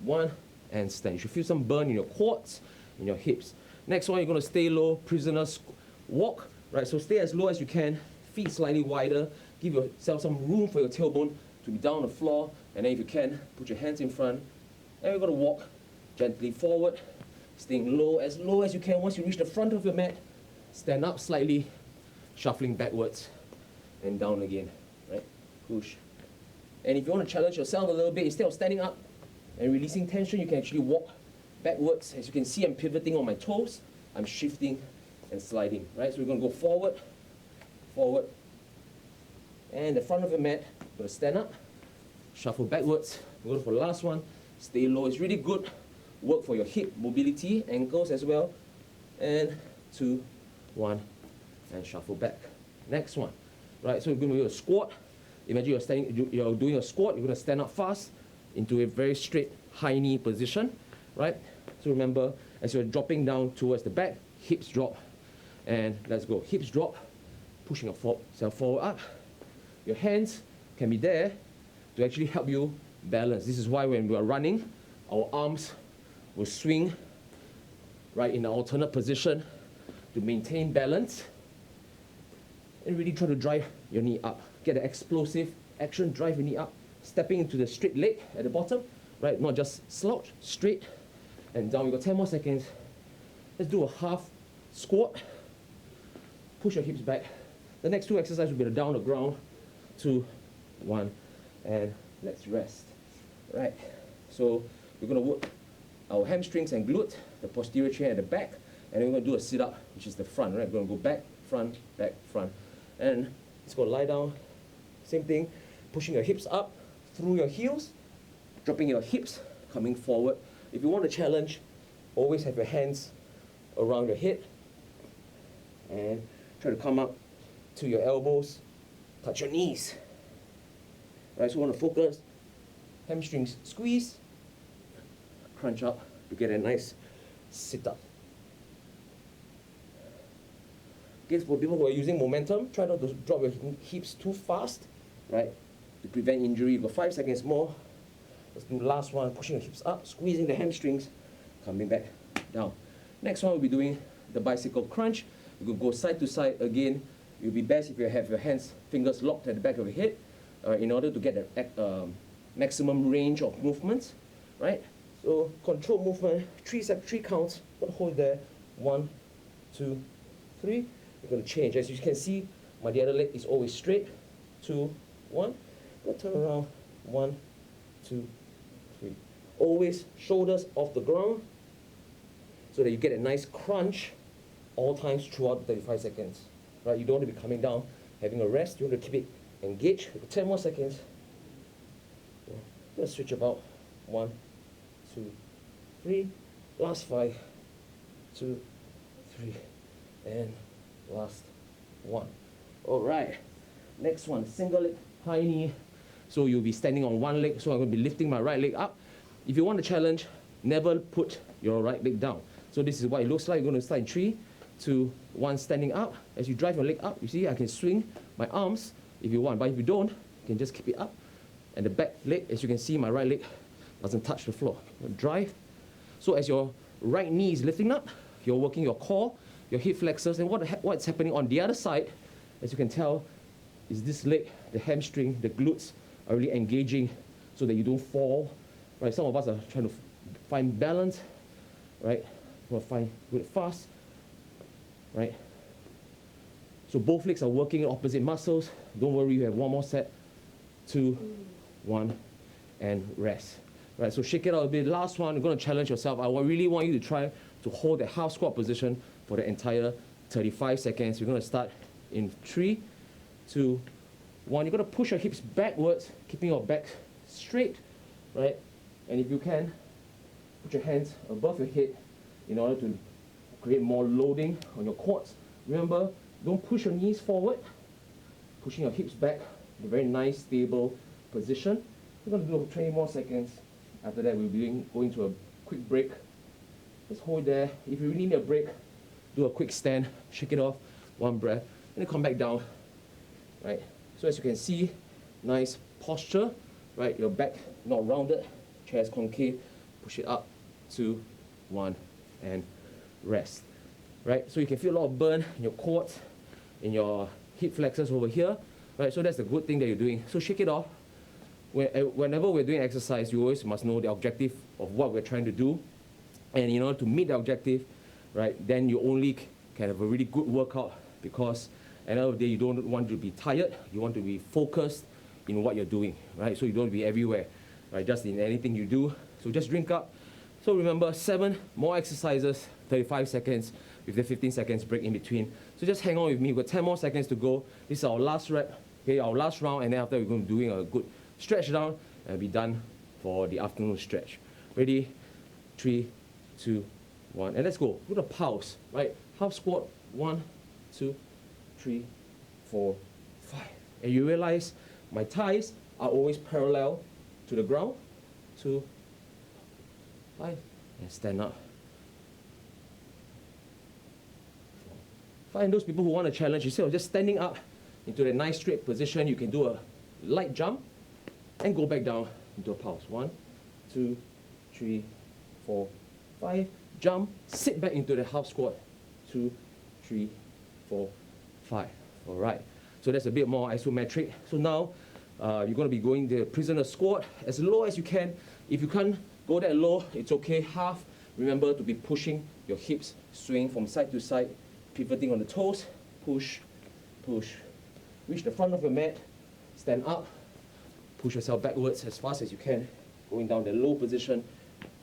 1, and stand. You should feel some burn in your quads, in your hips. Next one, you're going to stay low, prisoner's walk, right? So stay as low as you can, feet slightly wider. Give yourself some room for your tailbone to be down on the floor, and then if you can, put your hands in front, and we're going to walk gently forward, staying low as you can. Once you reach the front of your mat, stand up slightly, shuffling backwards, and down again, right? Push. And if you want to challenge yourself a little bit, instead of standing up and releasing tension, you can actually walk backwards. As you can see, I'm pivoting on my toes, I'm shifting and sliding, right? So we're going to go forward, forward, and the front of the mat, going to stand up, shuffle backwards. We're going for the last one, stay low. It's really good work for your hip mobility, ankles as well. And 2, 1, and shuffle back. Next one, right? So we're going to do a squat. Imagine you're doing a squat. You're going to stand up fast into a very straight high knee position, right? So remember, as you're dropping down towards the back, hips drop, and let's go. Hips drop, pushing yourself forward up. Your hands can be there to actually help you balance. This is why when we are running, our arms will swing right in an alternate position to maintain balance and really try to drive your knee up. get the explosive action, drive your knee up, stepping into the straight leg at the bottom, right? Not just slouch, straight and down. We got 10 more seconds. Let's do a half squat. Push your hips back. The next two exercises will be the down the ground, 2, 1, and let's rest. Right. So we're going to work our hamstrings and glute, the posterior chain at the back, and then we're going to do a sit-up, which is the front. Right. We're going to go back, front, and let's go lie down. Same thing, pushing your hips up through your heels, dropping your hips, coming forward. If you want a challenge, always have your hands around your head and try to come up to your elbows, touch your knees. Right, so we want to focus, hamstrings squeeze, crunch up to get a nice sit-up. Okay, for people who are using momentum, try not to drop your hips too fast, right, to prevent injury. You've got 5 seconds more. Let's do the last one, pushing your hips up, squeezing the hamstrings, coming back down. Next one, we'll be doing the bicycle crunch. You can go side to side again. It will be best if you have your fingers locked at the back of your head in order to get the maximum range of movements, right? So control movement, 3 counts. Gonna hold there, 1, 2, 3. You're gonna change. As you can see, the other leg is always straight. 2, 1. Gonna turn around. 1, 2, 3. Always shoulders off the ground so that you get a nice crunch all times throughout the 35 seconds. Right? You don't want to be coming down, having a rest. You want to keep it engaged. 10 more seconds. Let's switch about. 1, 2, 3. Last 5, 2, 3, and last 1. All right. Next one, single leg, high knee. So you'll be standing on one leg. So I'm going to be lifting my right leg up. If you want a challenge, never put your right leg down. So this is what it looks like. You're going to start in 3, 2, 1, standing up. As you drive your leg up, you see I can swing my arms if you want. But if you don't, you can just keep it up. And the back leg, as you can see, my right leg doesn't touch the floor. Drive. So as your right knee is lifting up, you're working your core, your hip flexors, and what's happening on the other side, as you can tell, is this leg, the hamstring, the glutes are really engaging so that you don't fall. Right? Some of us are trying to find balance, right? You want to do it fast, right? So both legs are working in opposite muscles. Don't worry, you have one more set. 2, 1, and rest. Right, so shake it out a bit. Last one, you're going to challenge yourself. I really want you to try to hold the half squat position for the entire 35 seconds. You're going to start in 3, 2, 1. You're going to push your hips backwards, keeping your back straight, right? And if you can, put your hands above your head in order to create more loading on your quads. Remember, don't push your knees forward, pushing your hips back in a very nice, stable position. We're going to do 20 more seconds. After that, we'll be going to a quick break. Just hold there. If you really need a break, do a quick stand, shake it off, one breath, and then come back down, right? So as you can see, nice posture, right? Your back not rounded, chest concave, push it up, 2, 1, and rest, right? So you can feel a lot of burn in your quads, in your hip flexors over here, right? So that's the good thing that you're doing. So shake it off. Whenever we're doing exercise, you always must know the objective of what we're trying to do. And in order to meet the objective, right, then you only can have a really good workout, because at the end of the day, you don't want to be tired. You want to be focused in what you're doing, right? So you don't want to be everywhere, right, just in anything you do. So just drink up. So remember, 7 more exercises, 35 seconds with the 15 seconds break in between. So just hang on with me. We've got 10 more seconds to go. This is our last rep, okay, our last round, and then after we're going to be doing a good stretch down and be done for the afternoon stretch. Ready? 3, 2, 1, and let's go. We're gonna pause, right? Half squat, 1, 2, 3, 4, 5. And you realize my thighs are always parallel to the ground. 2, 5, and stand up. 4. Find those people who want a challenge. Instead of just standing up into a nice straight position, you can do a light jump and go back down into a pulse. 1, 2, 3, 4, 5. Jump, sit back into the half squat. 2, 3, 4, 5. All right. So that's a bit more isometric. So now you're going to be going the prisoner squat as low as you can. If you can't go that low, it's okay. Half. Remember to be pushing your hips, swing from side to side, pivoting on the toes. Push, push. Reach the front of your mat. Stand up. Push yourself backwards as fast as you can. Going down the low position,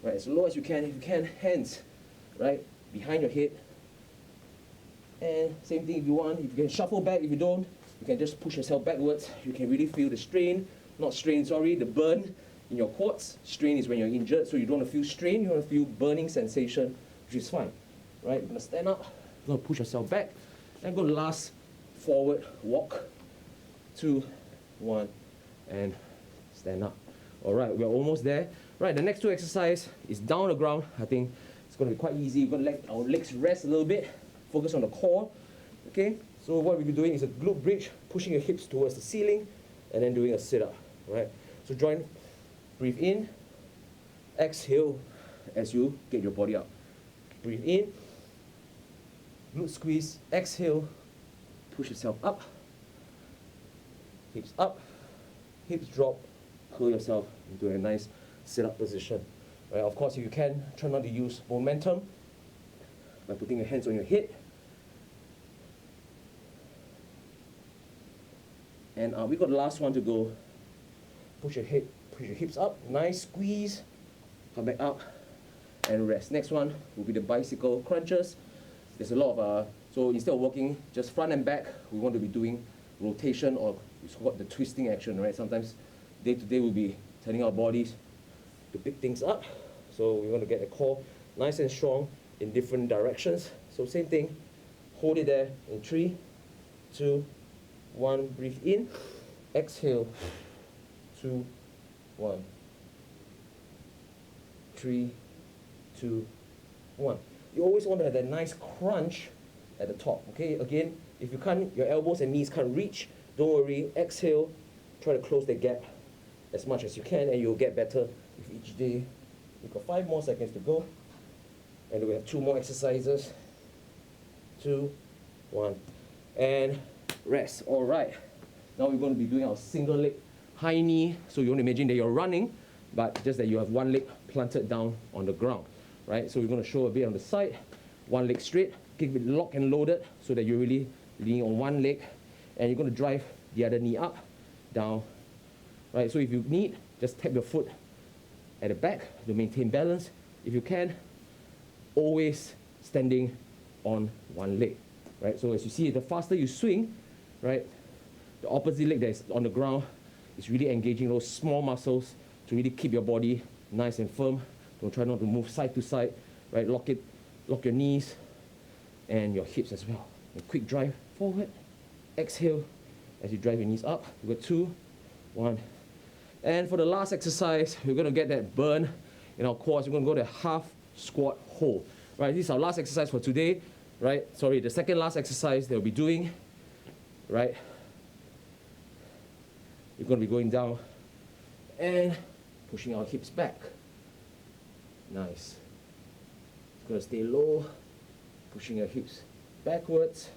right? As low as you can. If you can, hands, right, behind your head. And same thing if you want. If you can shuffle back. If you don't, you can just push yourself backwards. You can really feel the strain, not strain, sorry, the burn in your quads. Strain is when you're injured, so you don't want to feel strain. You want to feel burning sensation, which is fine, right? You're gonna stand up. You're gonna push yourself back, and go last forward walk. 2, 1, and stand up. All right, we're almost there. Right, the next two exercise is down the ground. I think it's going to be quite easy. We're going to let our legs rest a little bit, focus on the core. Okay, so what we'll be doing is a glute bridge, pushing your hips towards the ceiling, and then doing a sit-up. Right, so join, breathe in, exhale as you get your body up. Breathe in, glute squeeze, exhale, push yourself up, hips up, hips drop, pull yourself into a nice sit-up position. Right, of course, if you can, try not to use momentum by putting your hands on your head. And we got the last one to go. Push your hips up, nice squeeze, come back up, and rest. Next one will be the bicycle crunches. There's a lot of, so instead of working just front and back, we want to be doing rotation, or it's called the twisting action, right? Sometimes day to day we'll be turning our bodies to pick things up. So we want to get the core nice and strong in different directions. So same thing, hold it there in 3, 2, 1, breathe in, exhale, 2, 1, 3, 2, 1. You always want to have that nice crunch at the top, okay? Again, if you can't, your elbows and knees can't reach, don't worry, exhale, try to close the gap as much as you can, and you'll get better with each day. We've got 5 more seconds to go, and we have 2 more exercises. 2, 1, and rest. All right, now we're going to be doing our single leg high knee. So you want to imagine that you're running, but just that you have one leg planted down on the ground, right? So we're going to show a bit on the side, one leg straight, keep it locked and loaded so that you're really leaning on one leg, and you're going to drive the other knee up, down, right? So if you need, just tap your foot at the back to maintain balance. If you can, always standing on one leg, right? So as you see, the faster you swing, right, the opposite leg that is on the ground is really engaging those small muscles to really keep your body nice and firm. Don't try not to move side to side, right? Lock your knees and your hips as well. A quick drive forward, exhale as you drive your knees up. We've got 2, 1. And for the last exercise, we're going to get that burn in our quads. We're going to go to half squat hold. Right, this is our last exercise for today. Right, sorry, the second last exercise that we'll be doing. Right, we're going to be going down and pushing our hips back. Nice. It's going to stay low, pushing your hips backwards.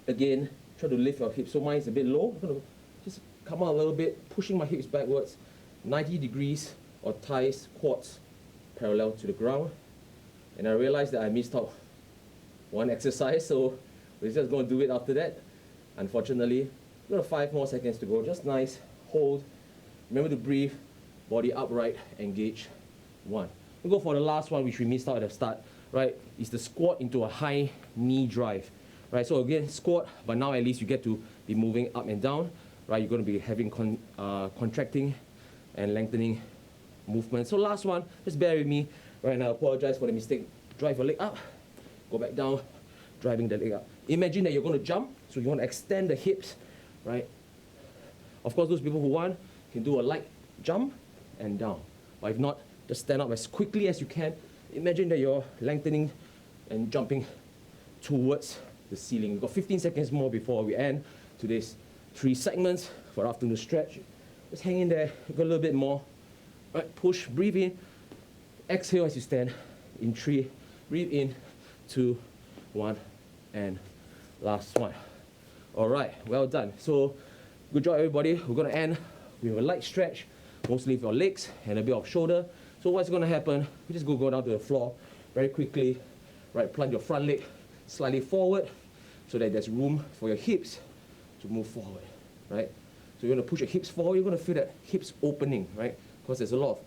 Again, try to lift your hips. So mine is a bit low. I'm going to just come out a little bit, pushing my hips backwards, 90 degrees, or thighs, quads parallel to the ground. And I realized that I missed out one exercise, so we're just going to do it after that. Unfortunately, we've got 5 more seconds to go. Just nice, hold. Remember to breathe, body upright, engage. 1. We'll go for the last one, which we missed out at the start, right? It's the squat into a high knee drive, right? So again, squat, but now at least you get to be moving up and down, right? You're going to be having contracting and lengthening movement. So last one, just bear with me, right? And I apologize for the mistake. Drive your leg up, go back down, driving the leg up. Imagine that you're going to jump, so you want to extend the hips, right? Of course, those people who want can do a light jump and down. But if not, just stand up as quickly as you can. Imagine that you're lengthening and jumping towards the ceiling. We've got 15 seconds more before we end today's 3 segments for afternoon stretch. Just hang in there, go a little bit more. Right, push, breathe in, exhale as you stand in 3, breathe in, 2, 1, and last one. All right, well done. So, good job everybody. We're gonna end with a light stretch, mostly for your legs and a bit of shoulder. So what's gonna happen, you just go down to the floor very quickly, right? Plant your front leg slightly forward so that there's room for your hips to move forward, right? So you're gonna push your hips forward, you're gonna feel that hips opening, right? Because there's a lot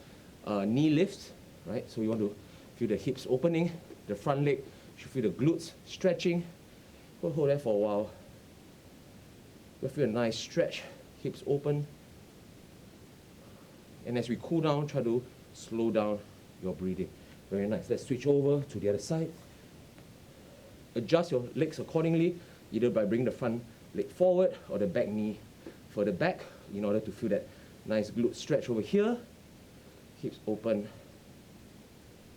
of knee lifts, right? So you want to feel the hips opening, the front leg, you should feel the glutes stretching. Go hold that for a while. You'll feel a nice stretch, hips open. And as we cool down, try to slow down your breathing. Very nice. Let's switch over to the other side. Adjust your legs accordingly, either by bringing the front leg forward or the back knee further back in order to feel that nice glute stretch over here. Hips open.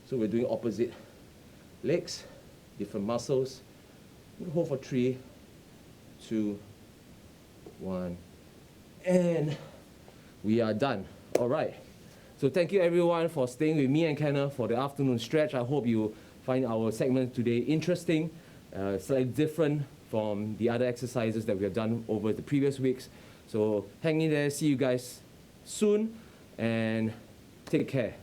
So we're doing opposite legs, different muscles. We'll hold for 3, 2, 1, and we are done. All right. So thank you everyone for staying with me and Kenneth for the afternoon stretch. I hope you find our segment today interesting, slightly different from the other exercises that we have done over the previous weeks. So hang in there, see you guys soon, and take care.